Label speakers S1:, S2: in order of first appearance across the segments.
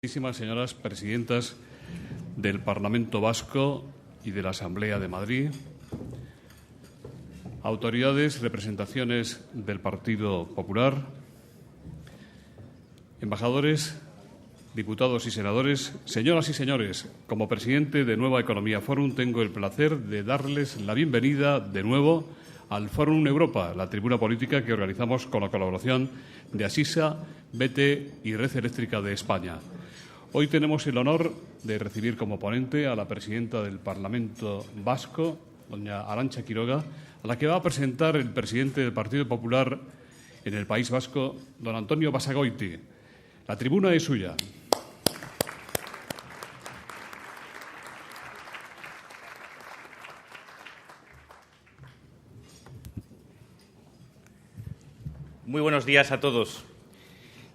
S1: Señoras presidentas del Parlamento Vasco y de la Asamblea de Madrid, autoridades, representaciones del Partido Popular, embajadores, diputados y senadores, señoras y señores, como presidente de Nueva Economía Forum tengo el placer de darles la bienvenida de nuevo al Fórum Europa, la tribuna política que organizamos con la colaboración de Asisa, BT y Red Eléctrica de España. Hoy tenemos el honor de recibir como ponente a la presidenta del Parlamento Vasco, doña Arantxa Quiroga, a la que va a presentar el presidente del Partido Popular en el País Vasco, don Antonio Basagoiti. La tribuna es suya.
S2: Muy buenos días a todos.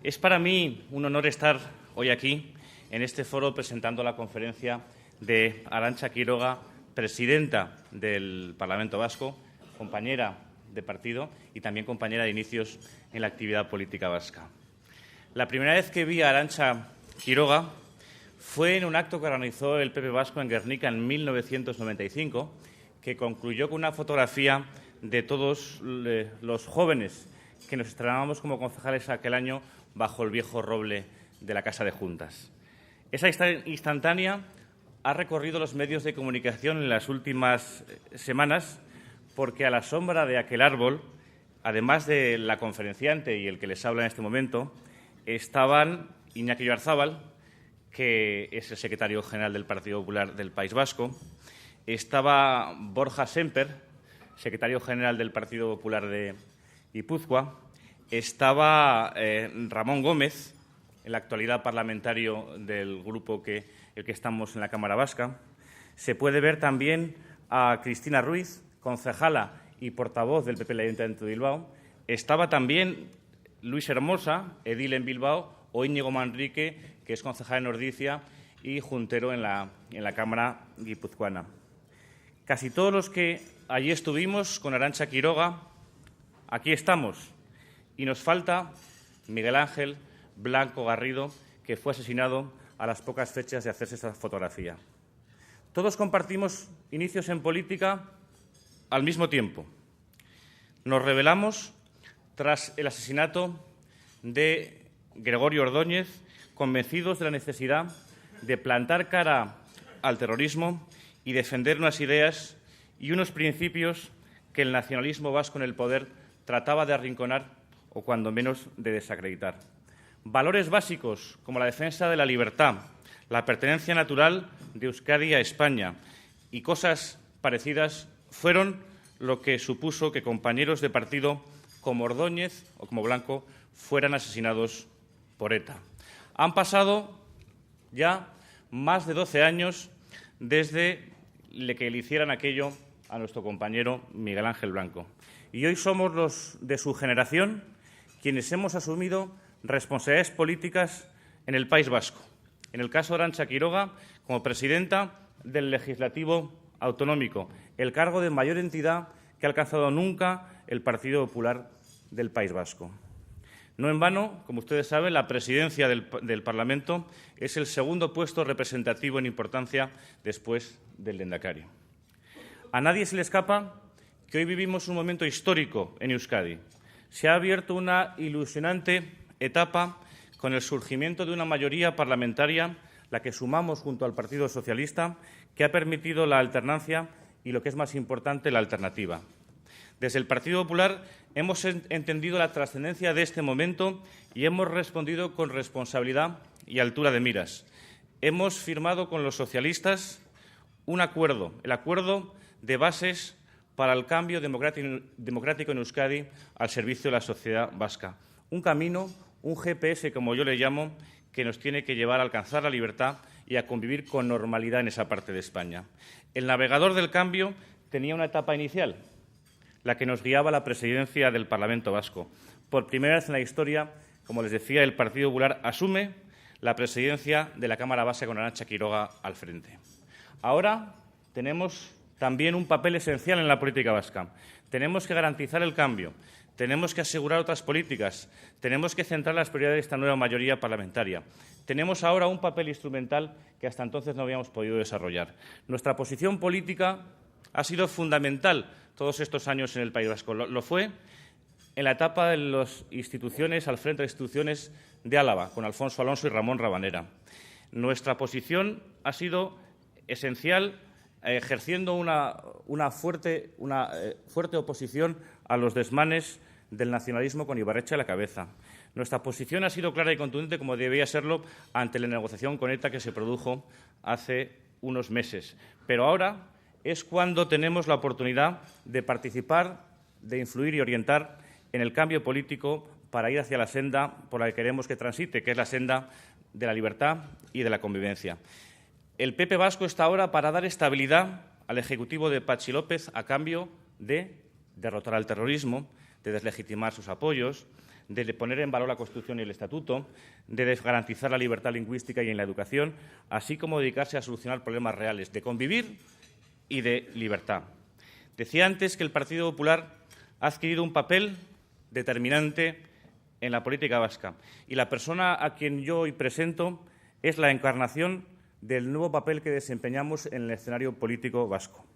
S2: Es para mí un honor estar hoy aquí, en este foro, presentando la conferencia de Arantxa Quiroga, presidenta del Parlamento Vasco, compañera de partido y también compañera de inicios en la actividad política vasca. La primera vez que vi a Arantxa Quiroga fue en un acto que organizó el PP Vasco en Gernika en 1995, que concluyó con una fotografía de todos los jóvenes que nos estrenábamos como concejales aquel año bajo el viejo roble de la Casa de Juntas. Esa instantánea ha recorrido los medios de comunicación en las últimas semanas porque a la sombra de aquel árbol, además de la conferenciante y el que les habla en este momento, estaban Iñaki Oyarzabal, que es el secretario general del Partido Popular del País Vasco, estaba Borja Semper, secretario general del Partido Popular de Guipúzcoa, estaba Ramón Gómez, en la actualidad parlamentario del grupo el que estamos en la Cámara Vasca. Se puede ver también a Cristina Ruiz, concejala y portavoz del PP en el Ayuntamiento de Bilbao. Estaba también Luis Hermosa, edil en Bilbao, o Íñigo Manrique, que es concejal en Ordicia y juntero en la Cámara guipuzcoana. Casi todos los que allí estuvimos con Arantxa Quiroga, aquí estamos. Y nos falta Miguel Ángel Blanco Garrido, que fue asesinado a las pocas fechas de hacerse esta fotografía. Todos compartimos inicios en política al mismo tiempo. Nos rebelamos tras el asesinato de Gregorio Ordóñez, convencidos de la necesidad de plantar cara al terrorismo y defender unas ideas y unos principios que el nacionalismo vasco en el poder trataba de arrinconar o cuando menos de desacreditar. Valores básicos como la defensa de la libertad, la pertenencia natural de Euskadi a España y cosas parecidas fueron lo que supuso que compañeros de partido como Ordóñez o como Blanco fueran asesinados por ETA. Han pasado ya más de 12 años desde que le hicieran aquello a nuestro compañero Miguel Ángel Blanco. Y hoy somos los de su generación quienes hemos asumido responsabilidades políticas en el País Vasco. En el caso de Arantxa Quiroga, como presidenta del Legislativo Autonómico, el cargo de mayor entidad que ha alcanzado nunca el Partido Popular del País Vasco. No en vano, como ustedes saben, la presidencia del Parlamento es el segundo puesto representativo en importancia después del lehendakari. A nadie se le escapa que hoy vivimos un momento histórico en Euskadi. Se ha abierto una ilusionante etapa con el surgimiento de una mayoría parlamentaria, la que sumamos junto al Partido Socialista, que ha permitido la alternancia y, lo que es más importante, la alternativa. Desde el Partido Popular hemos entendido la trascendencia de este momento y hemos respondido con responsabilidad y altura de miras. Hemos firmado con los socialistas un acuerdo, el acuerdo de bases para el cambio democrático en Euskadi al servicio de la sociedad vasca. Un camino, un GPS, como yo le llamo, que nos tiene que llevar a alcanzar la libertad y a convivir con normalidad en esa parte de España. El navegador del cambio tenía una etapa inicial, la que nos guiaba a la presidencia del Parlamento Vasco. Por primera vez en la historia, como les decía, el Partido Popular asume la presidencia de la Cámara Vasca con Arantxa Quiroga al frente. Ahora tenemos también un papel esencial en la política vasca. Tenemos que garantizar el cambio, tenemos que asegurar otras políticas, tenemos que centrar las prioridades de esta nueva mayoría parlamentaria. Tenemos ahora un papel instrumental que hasta entonces no habíamos podido desarrollar. Nuestra posición política ha sido fundamental todos estos años en el País Vasco. Lo fue en la etapa de las instituciones, al frente de las instituciones de Álava, con Alfonso Alonso y Ramón Rabanera. Nuestra posición ha sido esencial, ejerciendo una fuerte oposición a los desmanes del nacionalismo con Ibarretxe a la cabeza. Nuestra posición ha sido clara y contundente, como debía serlo, ante la negociación con ETA que se produjo hace unos meses. Pero ahora es cuando tenemos la oportunidad de participar, de influir y orientar en el cambio político para ir hacia la senda por la que queremos que transite, que es la senda de la libertad y de la convivencia. El PP vasco está ahora para dar estabilidad al Ejecutivo de Patxi López a cambio de derrotar al terrorismo, de deslegitimar sus apoyos, de poner en valor la Constitución y el Estatuto, de garantizar la libertad lingüística y en la educación, así como dedicarse a solucionar problemas reales de convivir y de libertad. Decía antes que el Partido Popular ha adquirido un papel determinante en la política vasca y la persona a quien yo hoy presento es la encarnación del nuevo papel que desempeñamos en el escenario político vasco.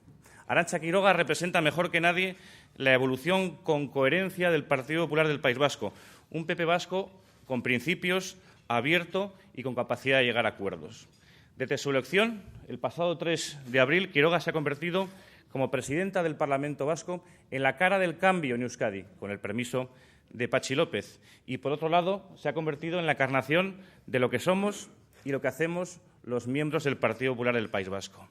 S2: Arantxa Quiroga representa mejor que nadie la evolución con coherencia del Partido Popular del País Vasco, un PP vasco con principios, abierto y con capacidad de llegar a acuerdos. Desde su elección, el pasado 3 de abril, Quiroga se ha convertido como presidenta del Parlamento Vasco en la cara del cambio en Euskadi, con el permiso de Patxi López. Y, por otro lado, se ha convertido en la encarnación de lo que somos y lo que hacemos los miembros del Partido Popular del País Vasco.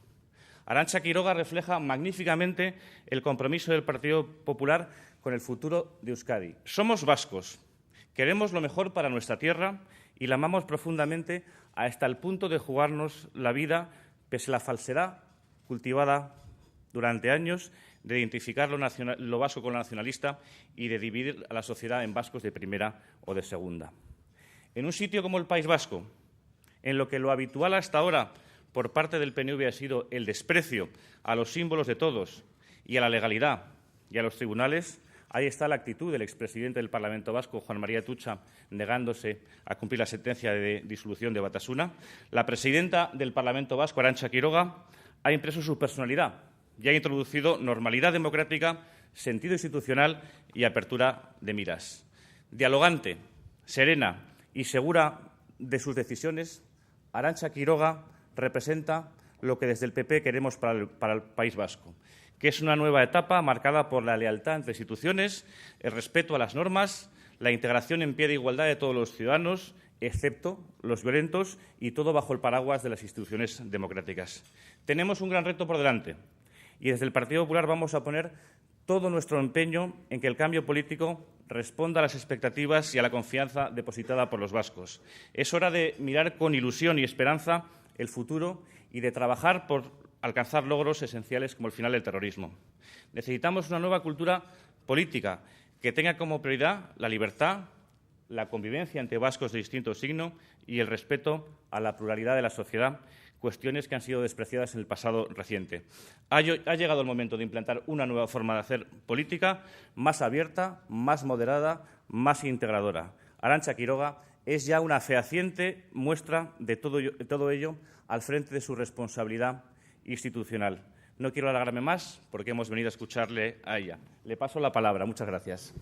S2: Arantxa Quiroga refleja magníficamente el compromiso del Partido Popular con el futuro de Euskadi. Somos vascos, queremos lo mejor para nuestra tierra y la amamos profundamente hasta el punto de jugarnos la vida pese a la falsedad cultivada durante años de identificar lo vasco con lo nacionalista y de dividir a la sociedad en vascos de primera o de segunda. En un sitio como el País Vasco, en lo que lo habitual hasta ahora por parte del PNV ha sido el desprecio a los símbolos de todos y a la legalidad y a los tribunales, ahí está la actitud del expresidente del Parlamento Vasco, Juan María Atutxa, negándose a cumplir la sentencia de disolución de Batasuna. La presidenta del Parlamento Vasco, Arantxa Quiroga, ha impreso su personalidad y ha introducido normalidad democrática, sentido institucional y apertura de miras. Dialogante, serena y segura de sus decisiones, Arantxa Quiroga representa lo que desde el PP queremos para el País Vasco, que es una nueva etapa marcada por la lealtad entre instituciones, el respeto a las normas, la integración en pie de igualdad de todos los ciudadanos, excepto los violentos, y todo bajo el paraguas de las instituciones democráticas. Tenemos un gran reto por delante y desde el Partido Popular vamos a poner todo nuestro empeño en que el cambio político responda a las expectativas y a la confianza depositada por los vascos. Es hora de mirar con ilusión y esperanza el futuro y de trabajar por alcanzar logros esenciales como el final del terrorismo. Necesitamos una nueva cultura política que tenga como prioridad la libertad, la convivencia entre vascos de distinto signo y el respeto a la pluralidad de la sociedad, cuestiones que han sido despreciadas en el pasado reciente. Ha llegado el momento de implantar una nueva forma de hacer política más abierta, más moderada, más integradora. Arantxa Quiroga es ya una fehaciente muestra de todo ello al frente de su responsabilidad institucional. No quiero alargarme más porque hemos venido a escucharle a ella. Le paso la palabra. Muchas gracias.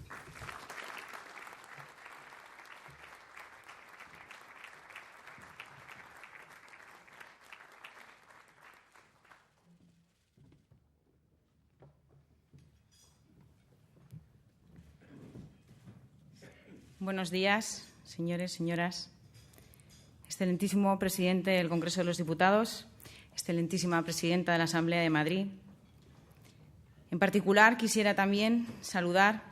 S3: Buenos días, señores, señoras. Excelentísimo presidente del Congreso de los Diputados, excelentísima presidenta de la Asamblea de Madrid. En particular, quisiera también saludar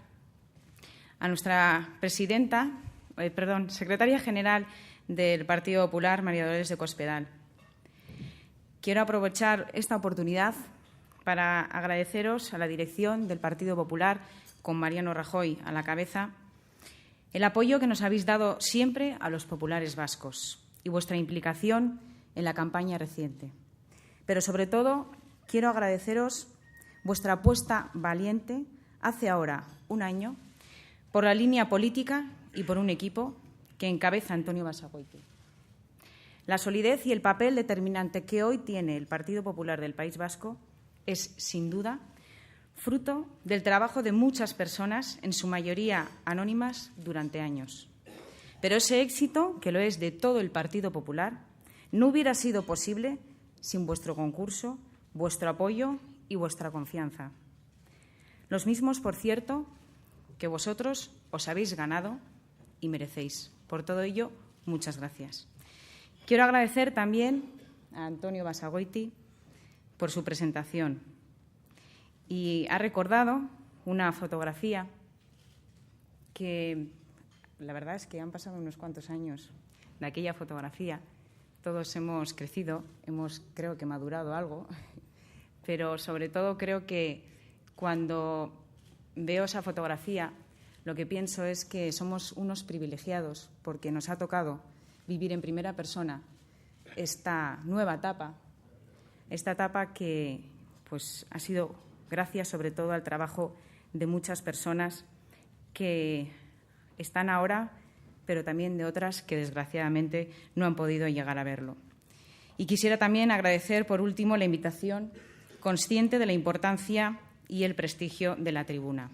S3: a nuestra secretaria general del Partido Popular, María Dolores de Cospedal. Quiero aprovechar esta oportunidad para agradeceros a la dirección del Partido Popular, con Mariano Rajoy a la cabeza, el apoyo que nos habéis dado siempre a los populares vascos y vuestra implicación en la campaña reciente. Pero, sobre todo, quiero agradeceros vuestra apuesta valiente hace ahora un año por la línea política y por un equipo que encabeza Antonio Basagoiti. La solidez y el papel determinante que hoy tiene el Partido Popular del País Vasco es, sin duda, fruto del trabajo de muchas personas, en su mayoría anónimas, durante años. Pero ese éxito, que lo es de todo el Partido Popular, no hubiera sido posible sin vuestro concurso, vuestro apoyo y vuestra confianza. Los mismos, por cierto, que vosotros os habéis ganado y merecéis. Por todo ello, muchas gracias. Quiero agradecer también a Antonio Basagoiti por su presentación. Y ha recordado una fotografía que, la verdad es que han pasado unos cuantos años de aquella fotografía. Todos hemos crecido, creo que madurado algo, pero sobre todo creo que cuando veo esa fotografía lo que pienso es que somos unos privilegiados porque nos ha tocado vivir en primera persona esta nueva etapa, esta etapa que pues, ha sido gracias sobre todo al trabajo de muchas personas que están ahora, pero también de otras que desgraciadamente no han podido llegar a verlo. Y quisiera también agradecer, por último, la invitación, consciente de la importancia y el prestigio de la tribuna.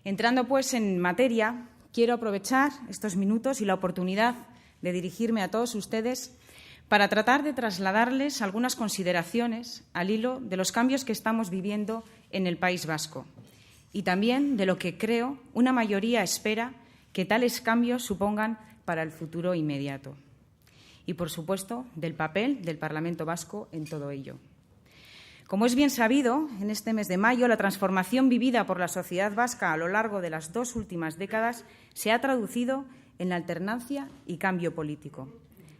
S3: Entrando, pues, en materia, quiero aprovechar estos minutos y la oportunidad de dirigirme a todos ustedes para tratar de trasladarles algunas consideraciones al hilo de los cambios que estamos viviendo en el País Vasco y también de lo que creo una mayoría espera que tales cambios supongan para el futuro inmediato. Y, por supuesto, del papel del Parlamento Vasco en todo ello. Como es bien sabido, en este mes de mayo, la transformación vivida por la sociedad vasca a lo largo de las 2 últimas décadas se ha traducido en la alternancia y cambio político.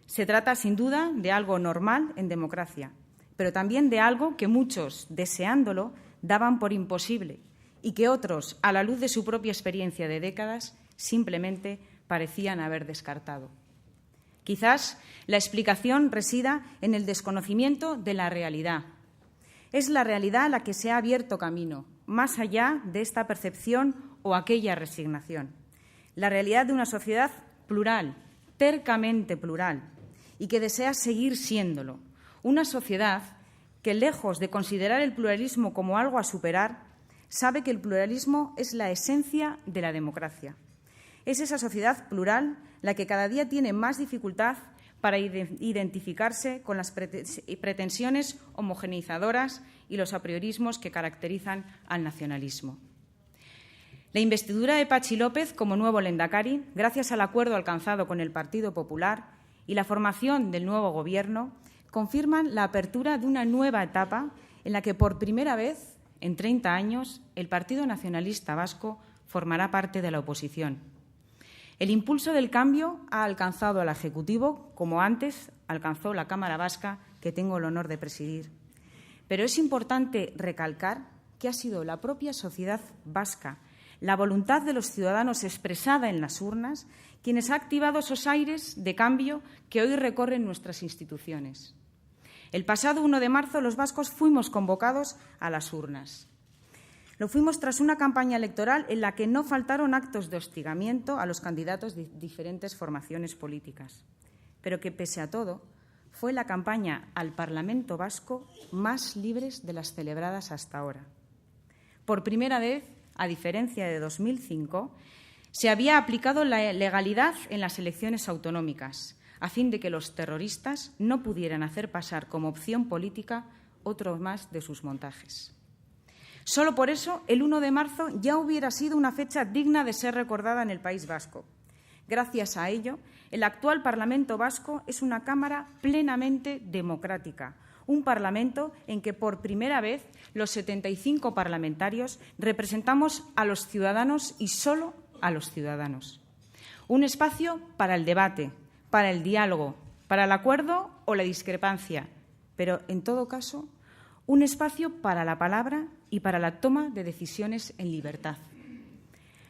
S3: Se trata, sin duda, de algo normal en democracia, pero también de algo que muchos, deseándolo, daban por imposible y que otros, a la luz de su propia experiencia de décadas, simplemente parecían haber descartado. Quizás la explicación resida en el desconocimiento de la realidad. Es la realidad la que se ha abierto camino, más allá de esta percepción o aquella resignación. La realidad de una sociedad plural, tercamente plural, y que desea seguir siéndolo. Una sociedad que, lejos de considerar el pluralismo como algo a superar, sabe que el pluralismo es la esencia de la democracia. Es esa sociedad plural la que cada día tiene más dificultad para identificarse con las pretensiones homogeneizadoras y los apriorismos que caracterizan al nacionalismo. La investidura de Patxi López como nuevo lehendakari, gracias al acuerdo alcanzado con el Partido Popular y la formación del nuevo Gobierno, confirman la apertura de una nueva etapa en la que, por primera vez en 30 años, el Partido Nacionalista Vasco formará parte de la oposición. El impulso del cambio ha alcanzado al Ejecutivo, como antes alcanzó la Cámara Vasca, que tengo el honor de presidir. Pero es importante recalcar que ha sido la propia sociedad vasca, la voluntad de los ciudadanos expresada en las urnas, quienes ha activado esos aires de cambio que hoy recorren nuestras instituciones. El pasado 1 de marzo los vascos fuimos convocados a las urnas. Lo fuimos tras una campaña electoral en la que no faltaron actos de hostigamiento a los candidatos de diferentes formaciones políticas, pero que, pese a todo, fue la campaña al Parlamento Vasco más libre de las celebradas hasta ahora. Por primera vez, a diferencia de 2005, se había aplicado la legalidad en las elecciones autonómicas, a fin de que los terroristas no pudieran hacer pasar como opción política otro más de sus montajes. Solo por eso, el 1 de marzo ya hubiera sido una fecha digna de ser recordada en el País Vasco. Gracias a ello, el actual Parlamento Vasco es una Cámara plenamente democrática, un Parlamento en que por primera vez los 75 parlamentarios representamos a los ciudadanos y solo a los ciudadanos. Un espacio para el debate, para el diálogo, para el acuerdo o la discrepancia, pero, en todo caso, un espacio para la palabra y para la toma de decisiones en libertad.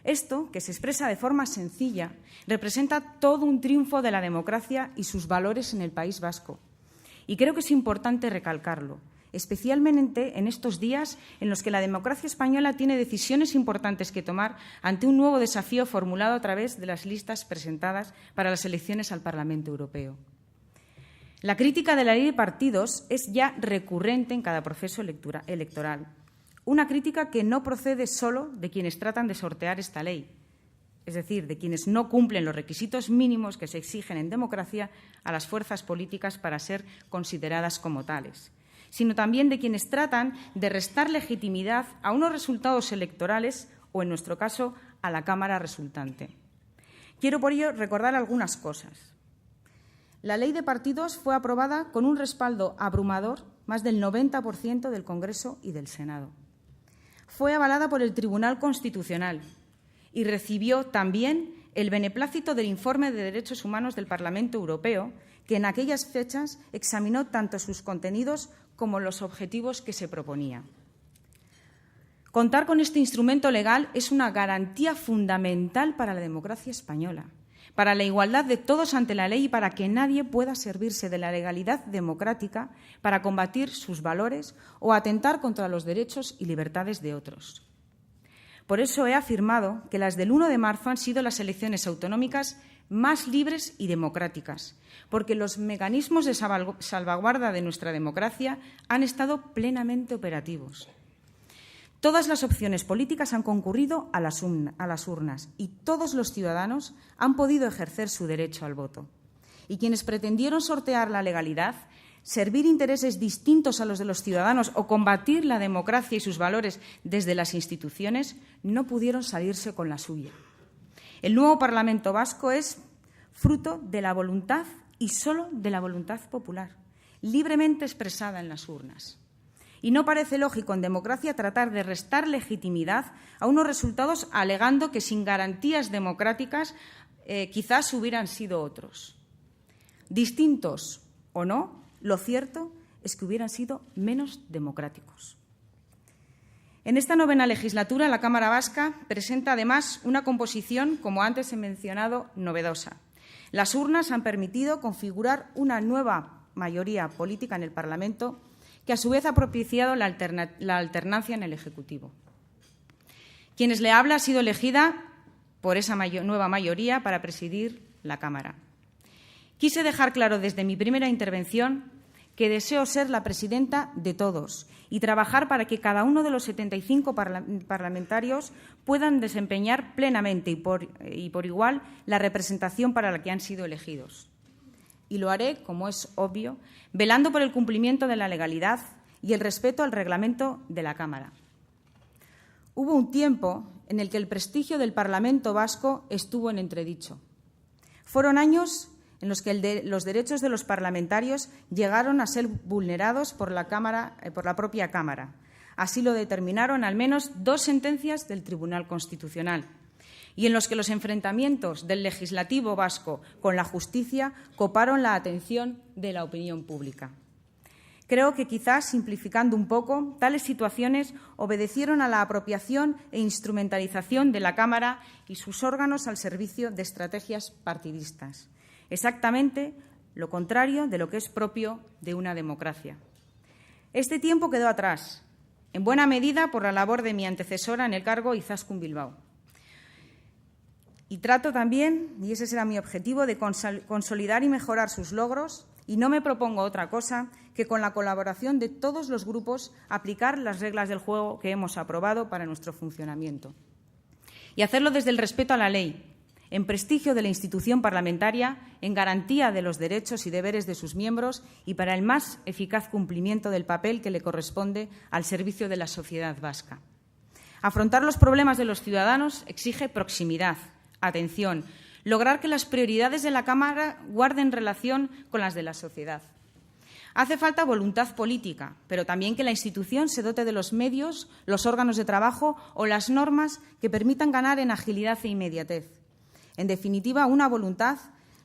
S3: Esto, que se expresa de forma sencilla, representa todo un triunfo de la democracia y sus valores en el País Vasco. Y creo que es importante recalcarlo. especialmente en estos días en los que la democracia española tiene decisiones importantes que tomar ante un nuevo desafío formulado a través de las listas presentadas para las elecciones al Parlamento Europeo. La crítica de la ley de partidos es ya recurrente en cada proceso electoral. Una crítica que no procede solo de quienes tratan de sortear esta ley, es decir, de quienes no cumplen los requisitos mínimos que se exigen en democracia a las fuerzas políticas para ser consideradas como tales, sino también de quienes tratan de restar legitimidad a unos resultados electorales o, en nuestro caso, a la Cámara resultante. Quiero por ello recordar algunas cosas. La ley de partidos fue aprobada con un respaldo abrumador, más del 90% del Congreso y del Senado. Fue avalada por el Tribunal Constitucional y recibió también el beneplácito del Informe de Derechos Humanos del Parlamento Europeo, que en aquellas fechas examinó tanto sus contenidos como los objetivos que se proponía. Contar con este instrumento legal es una garantía fundamental para la democracia española, para la igualdad de todos ante la ley y para que nadie pueda servirse de la legalidad democrática para combatir sus valores o atentar contra los derechos y libertades de otros. Por eso he afirmado que las del 1 de marzo han sido las elecciones autonómicas más libres y democráticas, porque los mecanismos de salvaguarda de nuestra democracia han estado plenamente operativos. Todas las opciones políticas han concurrido a las urnas y todos los ciudadanos han podido ejercer su derecho al voto. Y quienes pretendieron sortear la legalidad, servir intereses distintos a los de los ciudadanos o combatir la democracia y sus valores desde las instituciones, no pudieron salirse con la suya. El nuevo Parlamento vasco es fruto de la voluntad y solo de la voluntad popular, libremente expresada en las urnas. Y no parece lógico en democracia tratar de restar legitimidad a unos resultados alegando que sin garantías democráticas quizás hubieran sido otros. Distintos o no, lo cierto es que hubieran sido menos democráticos. En esta 9ª legislatura, la Cámara Vasca presenta además una composición, como antes he mencionado, novedosa. Las urnas han permitido configurar una nueva mayoría política en el Parlamento que a su vez ha propiciado la alternancia en el Ejecutivo. Quienes le habla ha sido elegida por esa nueva mayoría para presidir la Cámara. Quise dejar claro desde mi primera intervención que deseo ser la presidenta de todos y trabajar para que cada uno de los 75 parlamentarios puedan desempeñar plenamente y por igual la representación para la que han sido elegidos. Y lo haré, como es obvio, velando por el cumplimiento de la legalidad y el respeto al reglamento de la Cámara. Hubo un tiempo en el que el prestigio del Parlamento vasco estuvo en entredicho. Fueron años en los que los derechos de los parlamentarios llegaron a ser vulnerados por la propia Cámara. Así lo determinaron al menos 2 sentencias del Tribunal Constitucional, y en los que los enfrentamientos del legislativo vasco con la justicia coparon la atención de la opinión pública. Creo que quizás, simplificando un poco, tales situaciones obedecieron a la apropiación e instrumentalización de la Cámara y sus órganos al servicio de estrategias partidistas. Exactamente lo contrario de lo que es propio de una democracia. Este tiempo quedó atrás, en buena medida por la labor de mi antecesora en el cargo, Izaskun Bilbao. Y trato también, y ese será mi objetivo, de consolidar y mejorar sus logros, y no me propongo otra cosa que con la colaboración de todos los grupos aplicar las reglas del juego que hemos aprobado para nuestro funcionamiento. Y hacerlo desde el respeto a la ley, en prestigio de la institución parlamentaria, en garantía de los derechos y deberes de sus miembros y para el más eficaz cumplimiento del papel que le corresponde al servicio de la sociedad vasca. Afrontar los problemas de los ciudadanos exige proximidad, atención, lograr que las prioridades de la Cámara guarden relación con las de la sociedad. Hace falta voluntad política, pero también que la institución se dote de los medios, los órganos de trabajo o las normas que permitan ganar en agilidad e inmediatez. En definitiva, una voluntad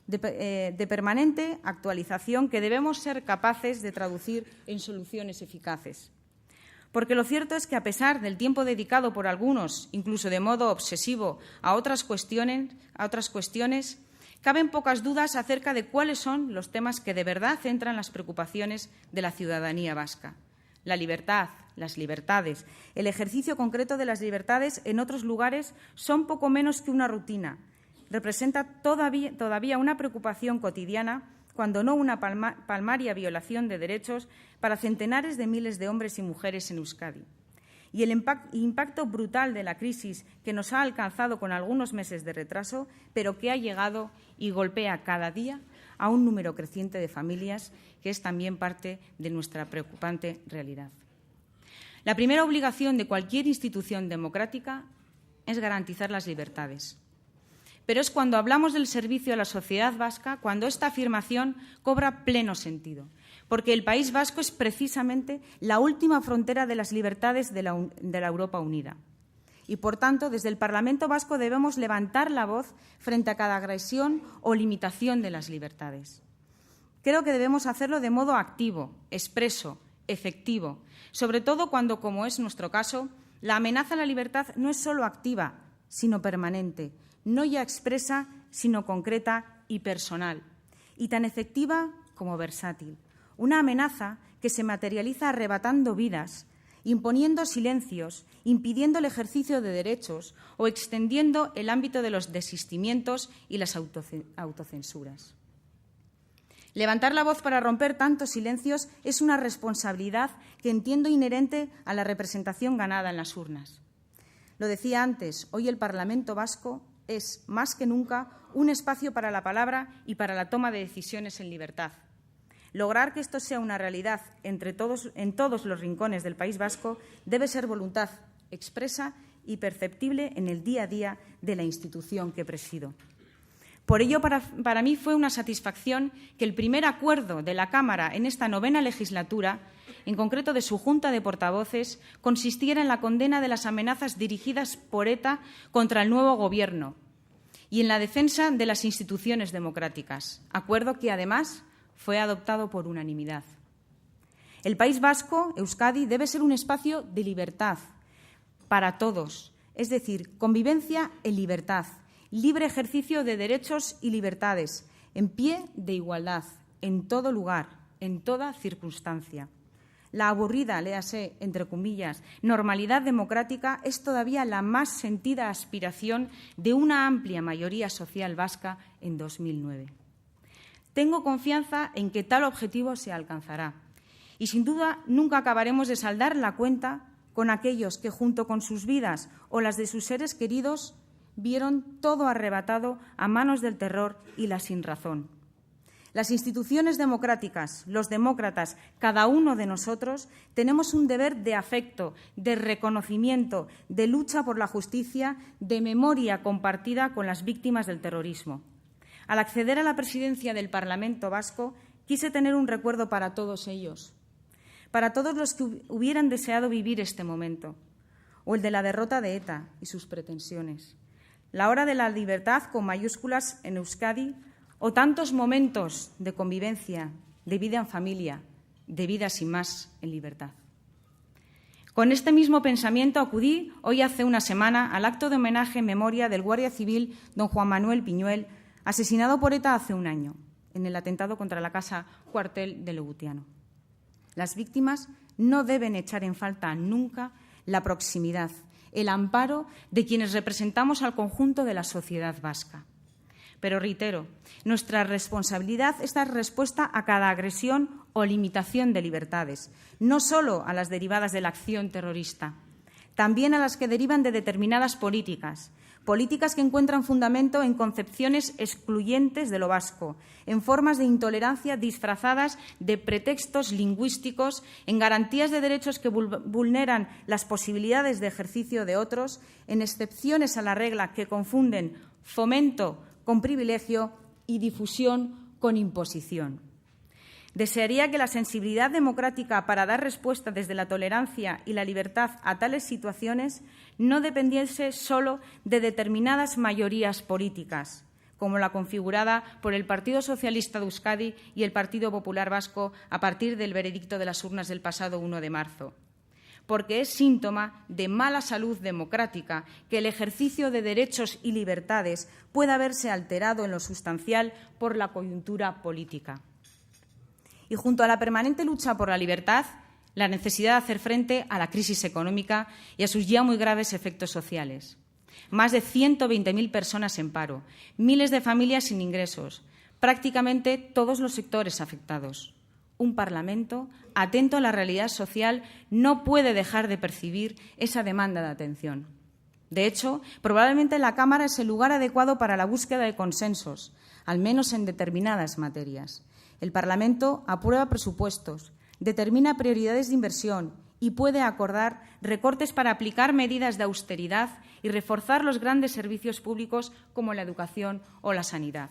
S3: de permanente actualización que debemos ser capaces de traducir en soluciones eficaces. Porque lo cierto es que, a pesar del tiempo dedicado por algunos, incluso de modo obsesivo, a otras cuestiones, caben pocas dudas acerca de cuáles son los temas que de verdad centran las preocupaciones de la ciudadanía vasca. la libertad, las libertades, el ejercicio concreto de las libertades en otros lugares son poco menos que una rutina. Representa todavía una preocupación cotidiana, cuando no una palmaria violación de derechos para centenares de miles de hombres y mujeres en Euskadi. Y el impacto brutal de la crisis que nos ha alcanzado con algunos meses de retraso, pero que ha llegado y golpea cada día a un número creciente de familias, que es también parte de nuestra preocupante realidad. La primera obligación de cualquier institución democrática es garantizar las libertades. Pero es cuando hablamos del servicio a la sociedad vasca cuando esta afirmación cobra pleno sentido, porque el País Vasco es precisamente la última frontera de las libertades de la Europa unida. Y, por tanto, desde el Parlamento Vasco debemos levantar la voz frente a cada agresión o limitación de las libertades. Creo que debemos hacerlo de modo activo, expreso, efectivo, sobre todo cuando, como es nuestro caso, la amenaza a la libertad no es solo activa, sino permanente, no ya expresa, sino concreta y personal, y tan efectiva como versátil. Una amenaza que se materializa arrebatando vidas, imponiendo silencios, impidiendo el ejercicio de derechos o extendiendo el ámbito de los desistimientos y las autocensuras. Levantar la voz para romper tantos silencios es una responsabilidad que entiendo inherente a la representación ganada en las urnas. Lo decía antes, hoy el Parlamento Vasco es, más que nunca, un espacio para la palabra y para la toma de decisiones en libertad. Lograr que esto sea una realidad en todos los rincones del País Vasco debe ser voluntad expresa y perceptible en el día a día de la institución que presido. Por ello, para mí fue una satisfacción que el primer acuerdo de la Cámara en esta 9ª legislatura, en concreto de su Junta de Portavoces, consistiera en la condena de las amenazas dirigidas por ETA contra el nuevo Gobierno y en la defensa de las instituciones democráticas, acuerdo que, además, fue adoptado por unanimidad. El País Vasco, Euskadi, debe ser un espacio de libertad para todos, es decir, convivencia en libertad, libre ejercicio de derechos y libertades, en pie de igualdad, en todo lugar, en toda circunstancia. La aburrida, léase, entre comillas, normalidad democrática es todavía la más sentida aspiración de una amplia mayoría social vasca en 2009. Tengo confianza en que tal objetivo se alcanzará y, sin duda, nunca acabaremos de saldar la cuenta con aquellos que, junto con sus vidas o las de sus seres queridos, vieron todo arrebatado a manos del terror y la sinrazón. Las instituciones democráticas, los demócratas, cada uno de nosotros, tenemos un deber de afecto, de reconocimiento, de lucha por la justicia, de memoria compartida con las víctimas del terrorismo. Al acceder a la presidencia del Parlamento Vasco, quise tener un recuerdo para todos ellos, para todos los que hubieran deseado vivir este momento, o el de la derrota de ETA y sus pretensiones. La hora de la libertad con mayúsculas en Euskadi o tantos momentos de convivencia, de vida en familia, de vida sin más en libertad. Con este mismo pensamiento acudí hoy hace una semana al acto de homenaje en memoria del guardia civil don Juan Manuel Piñuel, asesinado por ETA hace un año, en el atentado contra la casa cuartel de Legutiano. Las víctimas no deben echar en falta nunca la proximidad, el amparo de quienes representamos al conjunto de la sociedad vasca. Pero reitero, nuestra responsabilidad es dar respuesta a cada agresión o limitación de libertades, no solo a las derivadas de la acción terrorista, también a las que derivan de determinadas políticas que encuentran fundamento en concepciones excluyentes de lo vasco, en formas de intolerancia disfrazadas de pretextos lingüísticos, en garantías de derechos que vulneran las posibilidades de ejercicio de otros, en excepciones a la regla que confunden fomento con privilegio y difusión con imposición. Desearía que la sensibilidad democrática para dar respuesta desde la tolerancia y la libertad a tales situaciones no dependiese solo de determinadas mayorías políticas, como la configurada por el Partido Socialista de Euskadi y el Partido Popular Vasco a partir del veredicto de las urnas del pasado 1 de marzo, porque es síntoma de mala salud democrática que el ejercicio de derechos y libertades pueda verse alterado en lo sustancial por la coyuntura política. Y junto a la permanente lucha por la libertad, la necesidad de hacer frente a la crisis económica y a sus ya muy graves efectos sociales. Más de 120.000 personas en paro, miles de familias sin ingresos, prácticamente todos los sectores afectados. Un Parlamento atento a la realidad social no puede dejar de percibir esa demanda de atención. De hecho, probablemente la Cámara es el lugar adecuado para la búsqueda de consensos, al menos en determinadas materias. El Parlamento aprueba presupuestos, determina prioridades de inversión y puede acordar recortes para aplicar medidas de austeridad y reforzar los grandes servicios públicos como la educación o la sanidad.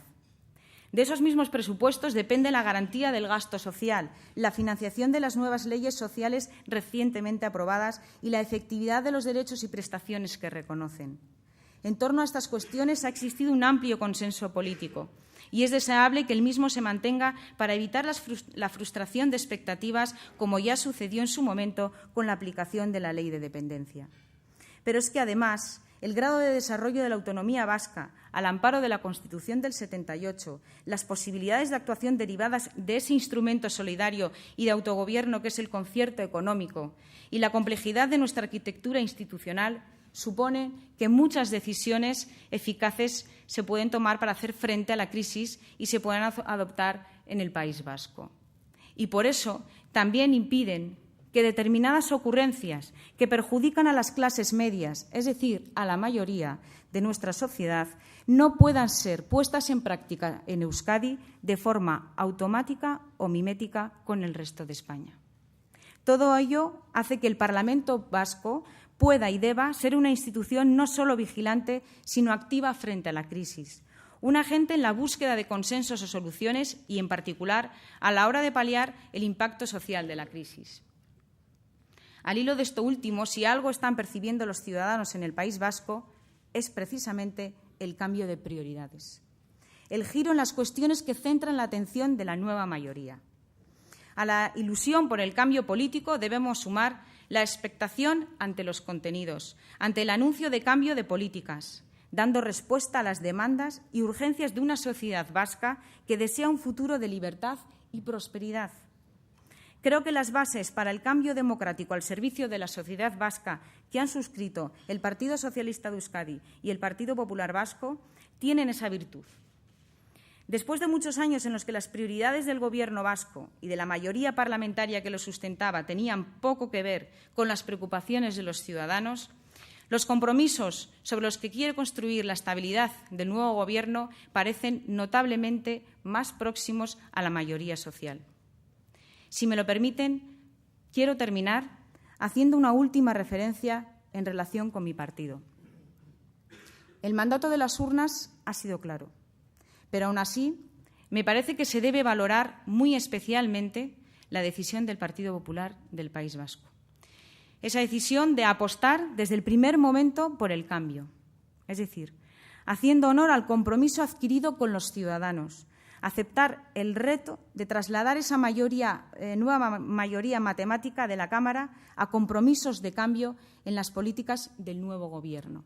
S3: De esos mismos presupuestos depende la garantía del gasto social, la financiación de las nuevas leyes sociales recientemente aprobadas y la efectividad de los derechos y prestaciones que reconocen. En torno a estas cuestiones ha existido un amplio consenso político y es deseable que el mismo se mantenga para evitar la frustración de expectativas, como ya sucedió en su momento con la aplicación de la Ley de Dependencia. Pero es que, además, el grado de desarrollo de la autonomía vasca, al amparo de la Constitución del 78, las posibilidades de actuación derivadas de ese instrumento solidario y de autogobierno que es el concierto económico y la complejidad de nuestra arquitectura institucional supone que muchas decisiones eficaces se pueden tomar para hacer frente a la crisis y se pueden adoptar en el País Vasco. Y por eso también impiden que determinadas ocurrencias que perjudican a las clases medias, es decir, a la mayoría de nuestra sociedad, no puedan ser puestas en práctica en Euskadi de forma automática o mimética con el resto de España. Todo ello hace que el Parlamento vasco pueda y deba ser una institución no solo vigilante, sino activa frente a la crisis, un agente en la búsqueda de consensos o soluciones y, en particular, a la hora de paliar el impacto social de la crisis. Al hilo de esto último, si algo están percibiendo los ciudadanos en el País Vasco, es precisamente el cambio de prioridades, el giro en las cuestiones que centran la atención de la nueva mayoría. A la ilusión por el cambio político debemos sumar la expectación ante los contenidos, ante el anuncio de cambio de políticas, dando respuesta a las demandas y urgencias de una sociedad vasca que desea un futuro de libertad y prosperidad. Creo que las bases para el cambio democrático al servicio de la sociedad vasca que han suscrito el Partido Socialista de Euskadi y el Partido Popular Vasco tienen esa virtud. Después de muchos años en los que las prioridades del Gobierno vasco y de la mayoría parlamentaria que lo sustentaba tenían poco que ver con las preocupaciones de los ciudadanos, los compromisos sobre los que quiere construir la estabilidad del nuevo Gobierno parecen notablemente más próximos a la mayoría social. Si me lo permiten, quiero terminar haciendo una última referencia en relación con mi partido. El mandato de las urnas ha sido claro, pero aún así me parece que se debe valorar muy especialmente la decisión del Partido Popular del País Vasco. Esa decisión de apostar desde el primer momento por el cambio, es decir, haciendo honor al compromiso adquirido con los ciudadanos, aceptar el reto de trasladar esa nueva mayoría matemática de la Cámara a compromisos de cambio en las políticas del nuevo Gobierno.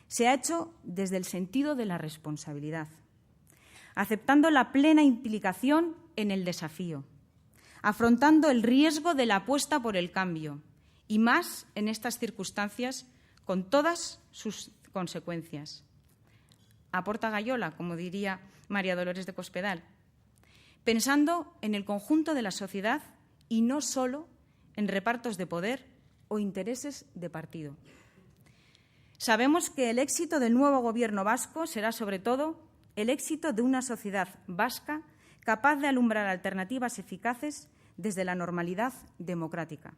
S3: Se ha hecho desde el sentido de la responsabilidad, aceptando la plena implicación en el desafío, afrontando el riesgo de la apuesta por el cambio y más en estas circunstancias con todas sus consecuencias. A porta gallola, como diría María Dolores de Cospedal, pensando en el conjunto de la sociedad y no solo en repartos de poder o intereses de partido. Sabemos que el éxito del nuevo Gobierno vasco será, sobre todo, el éxito de una sociedad vasca capaz de alumbrar alternativas eficaces desde la normalidad democrática.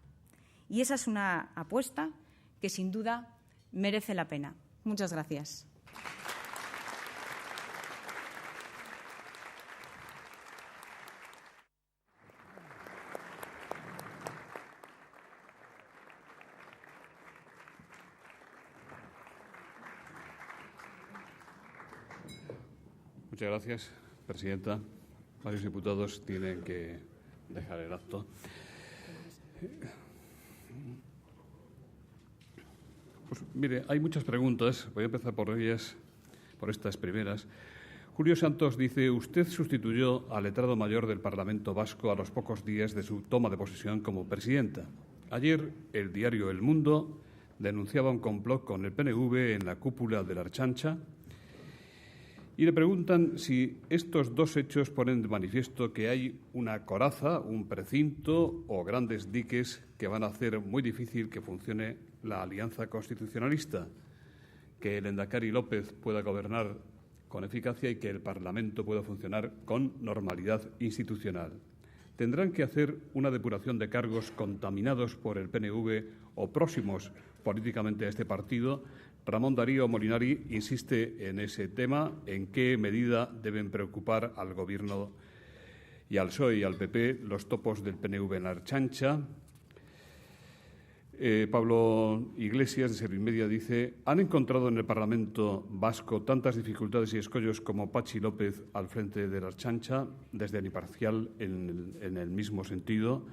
S3: Y esa es una apuesta que, sin duda, merece la pena. Muchas gracias.
S1: Muchas gracias, presidenta. Varios diputados tienen que dejar el acto. Pues mire, hay muchas preguntas. Voy a empezar por ellas, por estas primeras. Julio Santos dice: usted sustituyó al letrado mayor del Parlamento vasco a los pocos días de su toma de posesión como presidenta. Ayer, el diario El Mundo denunciaba un complot con el PNV en la cúpula de la Ertzaintza y le preguntan si estos dos hechos ponen de manifiesto que hay una coraza, un precinto o grandes diques que van a hacer muy difícil que funcione la alianza constitucionalista, que el Endacari López pueda gobernar con eficacia y que el Parlamento pueda funcionar con normalidad institucional. Tendrán que hacer una depuración de cargos contaminados por el PNV o próximos políticamente a este partido. Ramón Darío Molinari insiste en ese tema, en qué medida deben preocupar al Gobierno y al PSOE y al PP los topos del PNV en la Ertzaintza. Pablo Iglesias, de Servimedia, dice: ¿han encontrado en el Parlamento vasco tantas dificultades y escollos como Patxi López al frente de la Ertzaintza? Desde el imparcial, en el mismo sentido.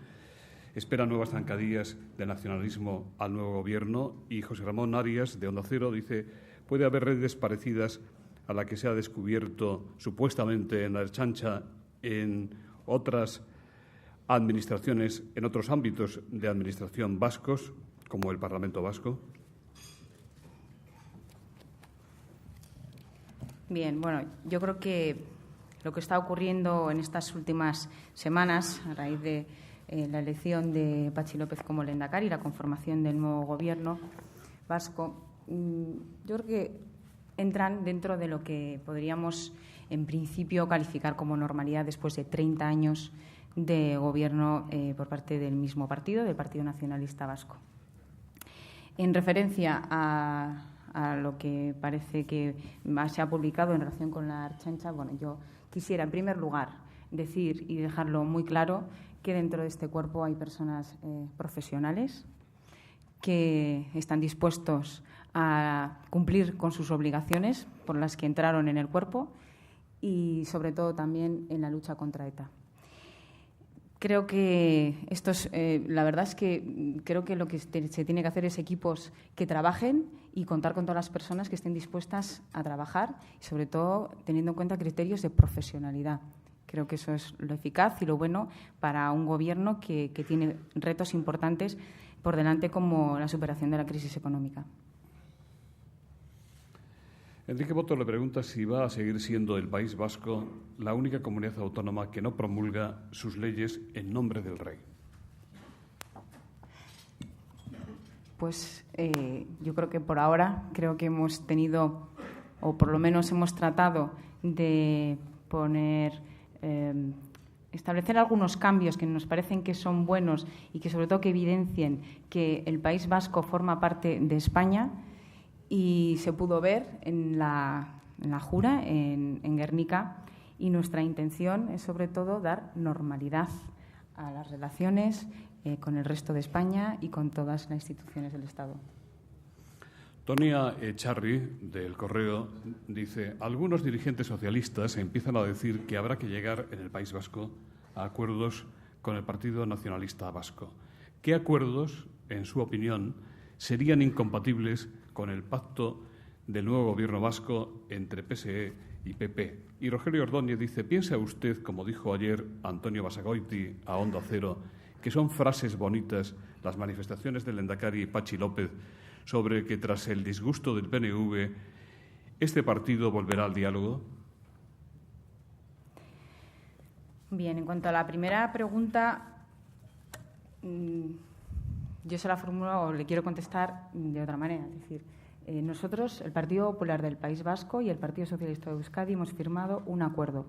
S1: Espera nuevas zancadillas de nacionalismo al nuevo Gobierno. Y José Ramón Arias, de Onda Cero, dice: puede haber redes parecidas a la que se ha descubierto supuestamente en la Ertzaintza en otras administraciones, en otros ámbitos de administración vascos, como el Parlamento vasco.
S3: Bien, bueno, yo creo que lo que está ocurriendo en estas últimas semanas, a raíz de la elección de Patxi López como lehendakari y la conformación del nuevo Gobierno vasco, yo creo que entran dentro de lo que podríamos, en principio, calificar como normalidad después de 30 años de gobierno por parte del mismo partido, del Partido Nacionalista Vasco. En referencia a lo que parece que se ha publicado en relación con la Ertzaintza, bueno, yo quisiera, en primer lugar, decir y dejarlo muy claro que dentro de este cuerpo hay personas profesionales que están dispuestos a cumplir con sus obligaciones por las que entraron en el cuerpo y, sobre todo, también en la lucha contra ETA. Creo que la verdad es que creo que lo que se tiene que hacer es equipos que trabajen y contar con todas las personas que estén dispuestas a trabajar y, sobre todo, teniendo en cuenta criterios de profesionalidad. Creo que eso es lo eficaz y lo bueno para un Gobierno que tiene retos importantes por delante, como la superación de la crisis económica.
S1: Enrique Boto le pregunta si va a seguir siendo el País Vasco la única comunidad autónoma que no promulga sus leyes en nombre del rey.
S3: Pues yo creo que por ahora hemos tenido, o por lo menos hemos tratado de establecer algunos cambios que nos parecen que son buenos y que, sobre todo, que evidencien que el País Vasco forma parte de España. Y se pudo ver en la Jura, en Guernica, y nuestra intención es, sobre todo, dar normalidad a las relaciones con el resto de España y con todas las instituciones del Estado.
S1: Tonia Echarri, del Correo, dice: algunos dirigentes socialistas empiezan a decir que habrá que llegar en el País Vasco a acuerdos con el Partido Nacionalista Vasco. ¿Qué acuerdos, en su opinión, serían incompatibles con el pacto del nuevo Gobierno vasco entre PSE y PP? Y Rogelio Ordóñez dice: ¿piensa usted, como dijo ayer Antonio Basagoiti a Onda Cero, que son frases bonitas las manifestaciones del lehendakari Patxi López sobre que, tras el disgusto del PNV, este partido volverá al diálogo?
S3: Bien, en cuanto a la primera pregunta, yo se la formulo o le quiero contestar de otra manera. Es decir, nosotros, el Partido Popular del País Vasco y el Partido Socialista de Euskadi, hemos firmado un acuerdo.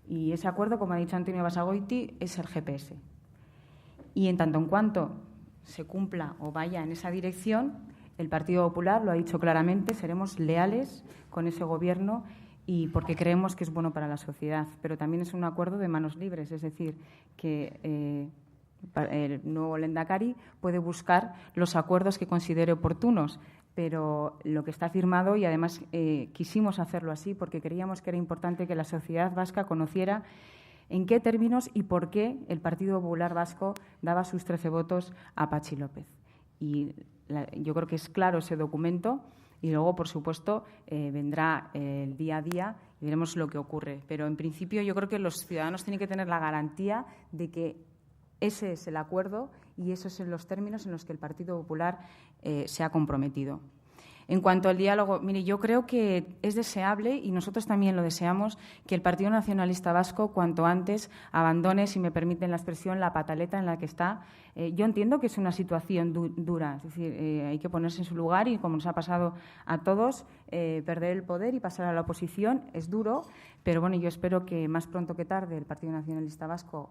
S3: Y ese acuerdo, como ha dicho Antonio Basagoiti, es el GPS. Y en tanto en cuanto se cumpla o vaya en esa dirección, el Partido Popular lo ha dicho claramente: seremos leales con ese Gobierno, y porque creemos que es bueno para la sociedad. Pero también es un acuerdo de manos libres, es decir, que el nuevo lehendakari puede buscar los acuerdos que considere oportunos, pero lo que está firmado, y además quisimos hacerlo así porque creíamos que era importante que la sociedad vasca conociera en qué términos y por qué el Partido Popular Vasco daba sus 13 votos a Patxi López. Y yo creo que es claro ese documento. Y luego, por supuesto, vendrá el día a día y veremos lo que ocurre. Pero, en principio, yo creo que los ciudadanos tienen que tener la garantía de que ese es el acuerdo y esos son los términos en los que el Partido Popular se ha comprometido. En cuanto al diálogo, mire, yo creo que es deseable, y nosotros también lo deseamos, que el Partido Nacionalista Vasco cuanto antes abandone, si me permiten la expresión, la pataleta en la que está. Yo entiendo que es una situación dura, es decir, hay que ponerse en su lugar y, como nos ha pasado a todos, perder el poder y pasar a la oposición es duro, pero bueno, yo espero que más pronto que tarde el Partido Nacionalista Vasco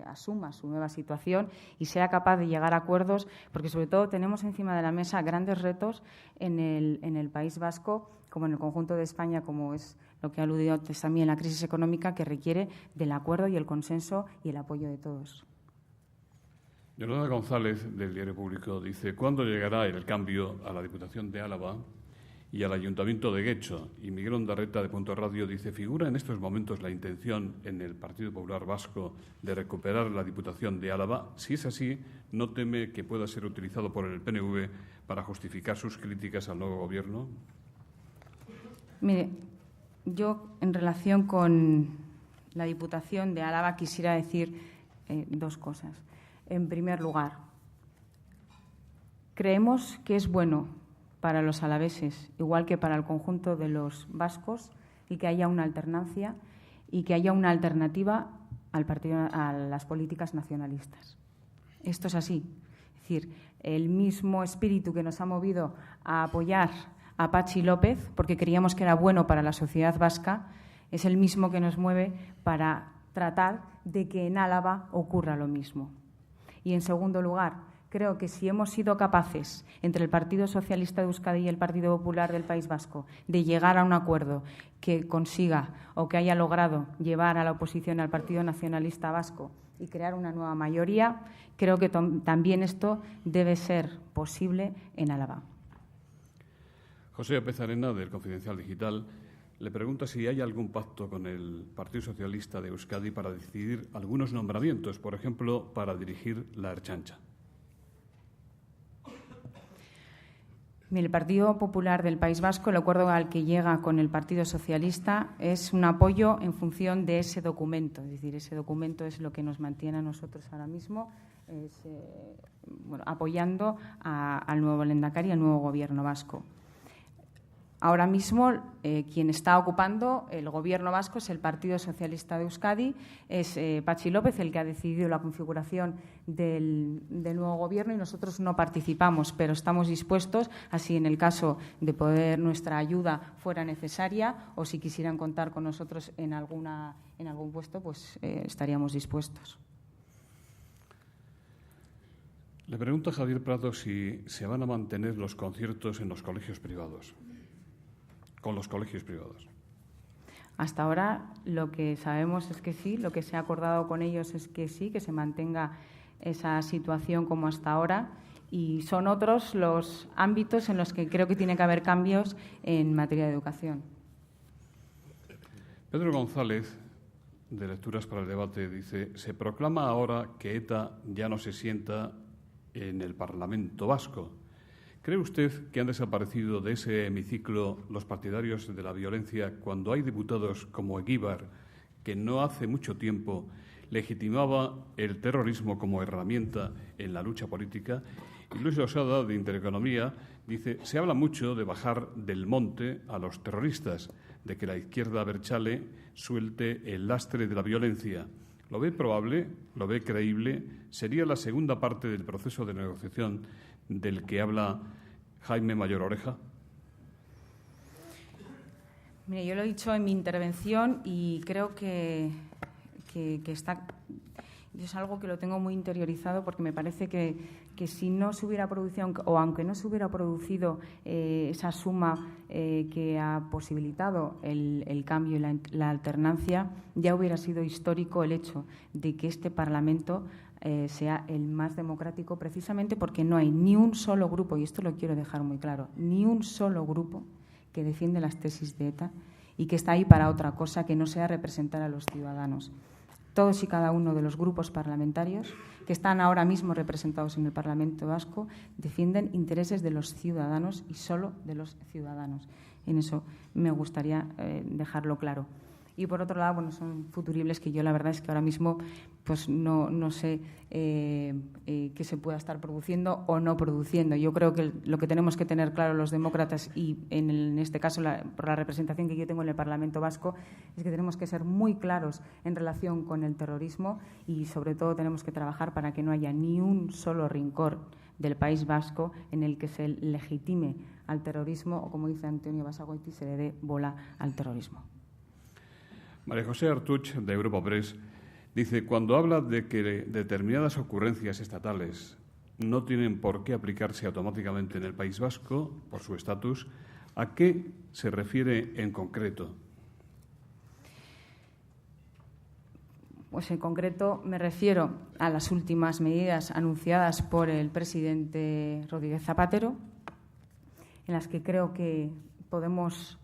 S3: asuma su nueva situación y sea capaz de llegar a acuerdos, porque sobre todo tenemos encima de la mesa grandes retos en el País Vasco, como en el conjunto de España, como es lo que ha aludido antes también la crisis económica, que requiere del acuerdo y el consenso y el apoyo de todos.
S1: Yolanda González, del Diario Público, dice: ¿cuándo llegará el cambio a la Diputación de Álava y al Ayuntamiento de Guecho? Y Miguel Ondarreta, de Punto Radio, dice: ¿figura en estos momentos la intención en el Partido Popular Vasco de recuperar la Diputación de Álava? Si es así, ¿no teme que pueda ser utilizado por el PNV para justificar sus críticas al nuevo Gobierno?
S3: Mire, yo, en relación con la Diputación de Álava, quisiera decir dos cosas. En primer lugar, creemos que es bueno para los alaveses, igual que para el conjunto de los vascos, y que haya una alternancia y que haya una alternativa a las políticas nacionalistas. Esto es así. Es decir, el mismo espíritu que nos ha movido a apoyar a Patxi López, porque creíamos que era bueno para la sociedad vasca, es el mismo que nos mueve para tratar de que en Álava ocurra lo mismo. Y, en segundo lugar, creo que si hemos sido capaces, entre el Partido Socialista de Euskadi y el Partido Popular del País Vasco, de llegar a un acuerdo que consiga o que haya logrado llevar a la oposición al Partido Nacionalista Vasco y crear una nueva mayoría, creo que también esto debe ser posible en Álava.
S1: José López Arena, del Confidencial Digital, le pregunta si hay algún pacto con el Partido Socialista de Euskadi para decidir algunos nombramientos, por ejemplo, para dirigir la Ertzaintza.
S3: El Partido Popular del País Vasco, el acuerdo al que llega con el Partido Socialista, es un apoyo en función de ese documento. Es decir, ese documento es lo que nos mantiene a nosotros ahora mismo, apoyando al nuevo Lehendakari y al nuevo Gobierno vasco. Ahora mismo, quien está ocupando el Gobierno vasco es el Partido Socialista de Euskadi, es Patxi López el que ha decidido la configuración del nuevo Gobierno, y nosotros no participamos, pero estamos dispuestos, así en el caso de poder nuestra ayuda fuera necesaria, o si quisieran contar con nosotros en algún puesto, pues estaríamos dispuestos.
S1: Le pregunta Javier Prado si se van a mantener los conciertos en los colegios privados. Con los colegios privados.
S3: Hasta ahora lo que sabemos es que sí, lo que se ha acordado con ellos es que sí, que se mantenga esa situación como hasta ahora, y son otros los ámbitos en los que creo que tiene que haber cambios en materia de educación.
S1: Pedro González, de Lecturas para el Debate, dice: se proclama ahora que ETA ya no se sienta en el Parlamento vasco. ¿Cree usted que han desaparecido de ese hemiciclo los partidarios de la violencia cuando hay diputados como Eguíbar, que no hace mucho tiempo legitimaba el terrorismo como herramienta en la lucha política? Y Luis Losada, de Intereconomía, dice: se habla mucho de bajar del monte a los terroristas, de que la izquierda abertzale suelte el lastre de la violencia. ¿Lo ve probable? ¿Lo ve creíble? ¿Sería la segunda parte del proceso de negociación del que habla Jaime Mayor Oreja?
S3: Mire, yo lo he dicho en mi intervención y creo que está. Es algo que lo tengo muy interiorizado, porque me parece que si no se hubiera producido, o aunque no se hubiera producido esa suma que ha posibilitado el cambio y la alternancia, ya hubiera sido histórico el hecho de que este Parlamento sea el más democrático, precisamente porque no hay ni un solo grupo, y esto lo quiero dejar muy claro, ni un solo grupo que defiende las tesis de ETA y que está ahí para otra cosa que no sea representar a los ciudadanos. Todos y cada uno de los grupos parlamentarios que están ahora mismo representados en el Parlamento Vasco defienden intereses de los ciudadanos y solo de los ciudadanos. En eso me gustaría dejarlo claro. Y, por otro lado, bueno, son futuribles que yo la verdad es que ahora mismo pues no sé qué se pueda estar produciendo o no produciendo. Yo creo que lo que tenemos que tener claro los demócratas y, en este caso, por la representación que yo tengo en el Parlamento Vasco, es que tenemos que ser muy claros en relación con el terrorismo y, sobre todo, tenemos que trabajar para que no haya ni un solo rincón del País Vasco en el que se legitime al terrorismo o, como dice Antonio Basagoiti, se le dé bola al terrorismo.
S1: María José Artuch, de Europa Press, dice: cuando habla de que determinadas ocurrencias estatales no tienen por qué aplicarse automáticamente en el País Vasco por su estatus, ¿a qué se refiere en concreto?
S3: Pues en concreto me refiero a las últimas medidas anunciadas por el presidente Rodríguez Zapatero, en las que creo que podemos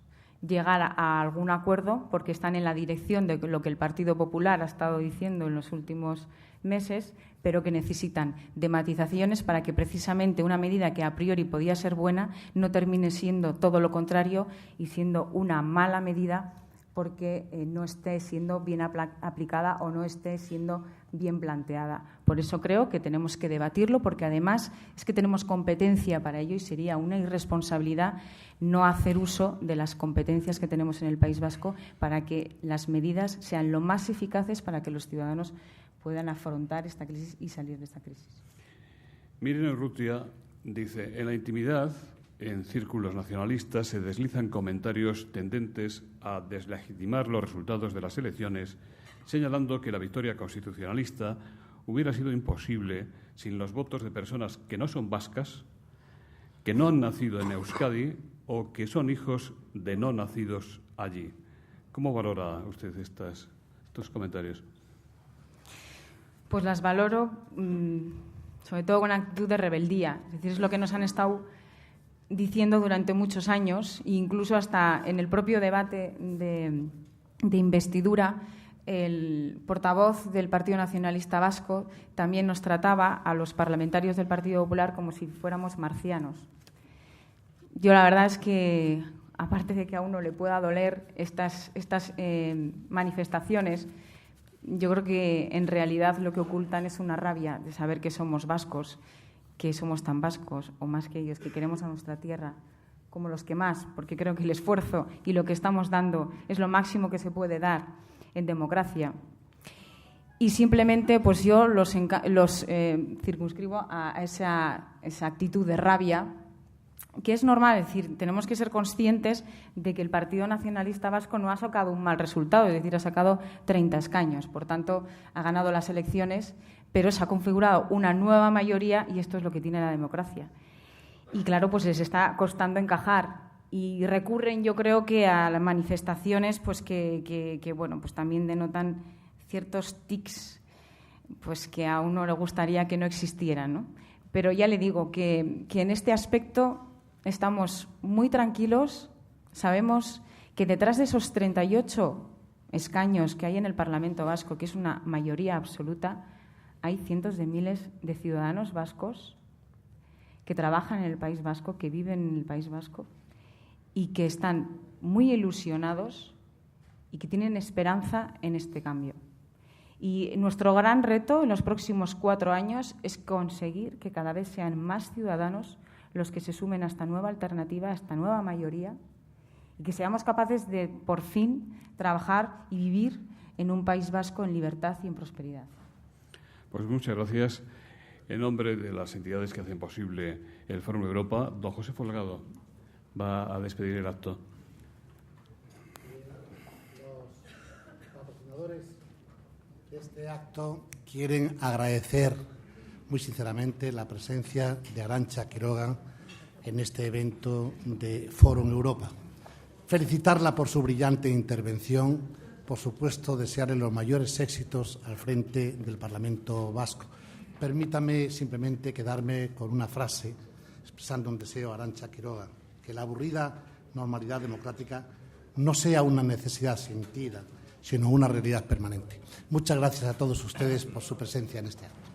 S3: llegar a algún acuerdo porque están en la dirección de lo que el Partido Popular ha estado diciendo en los últimos meses, pero que necesitan de matizaciones para que precisamente una medida que a priori podía ser buena no termine siendo todo lo contrario y siendo una mala medida porque no esté siendo bien aplicada o no esté siendo bien planteada. Por eso creo que tenemos que debatirlo, porque además es que tenemos competencia para ello y sería una irresponsabilidad no hacer uso de las competencias que tenemos en el País Vasco para que las medidas sean lo más eficaces para que los ciudadanos puedan afrontar esta crisis y salir de esta crisis.
S1: Miren Urrutia dice: en la intimidad, en círculos nacionalistas, se deslizan comentarios tendentes a deslegitimar los resultados de las elecciones, señalando que la victoria constitucionalista hubiera sido imposible sin los votos de personas que no son vascas, que no han nacido en Euskadi o que son hijos de no nacidos allí. ¿Cómo valora usted estos comentarios?
S3: Pues las valoro sobre todo con actitud de rebeldía. Es decir, es lo que nos han estado diciendo durante muchos años, e incluso hasta en el propio debate de investidura, el portavoz del Partido Nacionalista Vasco también nos trataba a los parlamentarios del Partido Popular como si fuéramos marcianos. Yo la verdad es que, aparte de que a uno le pueda doler estas manifestaciones, yo creo que en realidad lo que ocultan es una rabia de saber que somos vascos, que somos tan vascos o más que ellos, que queremos a nuestra tierra como los que más, porque creo que el esfuerzo y lo que estamos dando es lo máximo que se puede dar en democracia. Y simplemente pues yo los circunscribo a esa actitud de rabia, que es normal. Es decir, tenemos que ser conscientes de que el Partido Nacionalista Vasco no ha sacado un mal resultado, es decir, ha sacado 30 escaños. Por tanto, ha ganado las elecciones, pero se ha configurado una nueva mayoría y esto es lo que tiene la democracia. Y claro, pues les está costando encajar y recurren, yo creo, que a las manifestaciones pues que bueno, pues también denotan ciertos tics pues que a uno le gustaría que no existieran, ¿no? Pero ya le digo que en este aspecto estamos muy tranquilos. Sabemos que detrás de esos 38 escaños que hay en el Parlamento Vasco, que es una mayoría absoluta, hay cientos de miles de ciudadanos vascos que trabajan en el País Vasco, que viven en el País Vasco y que están muy ilusionados y que tienen esperanza en este cambio. Y nuestro gran reto en los próximos 4 años es conseguir que cada vez sean más ciudadanos los que se sumen a esta nueva alternativa, a esta nueva mayoría, y que seamos capaces de, por fin, trabajar y vivir en un País Vasco en libertad y en prosperidad.
S1: Pues muchas gracias. En nombre de las entidades que hacen posible el Fórum Europa, don José Folgado va a despedir el acto.
S4: Los patrocinadores de este acto quieren agradecer muy sinceramente la presencia de Arantxa Quiroga en este evento de Fórum Europa. Felicitarla por su brillante intervención, por supuesto, desearle los mayores éxitos al frente del Parlamento Vasco. Permítame simplemente quedarme con una frase expresando un deseo a Arantxa Quiroga: que la aburrida normalidad democrática no sea una necesidad sentida, sino una realidad permanente. Muchas gracias a todos ustedes por su presencia en este acto.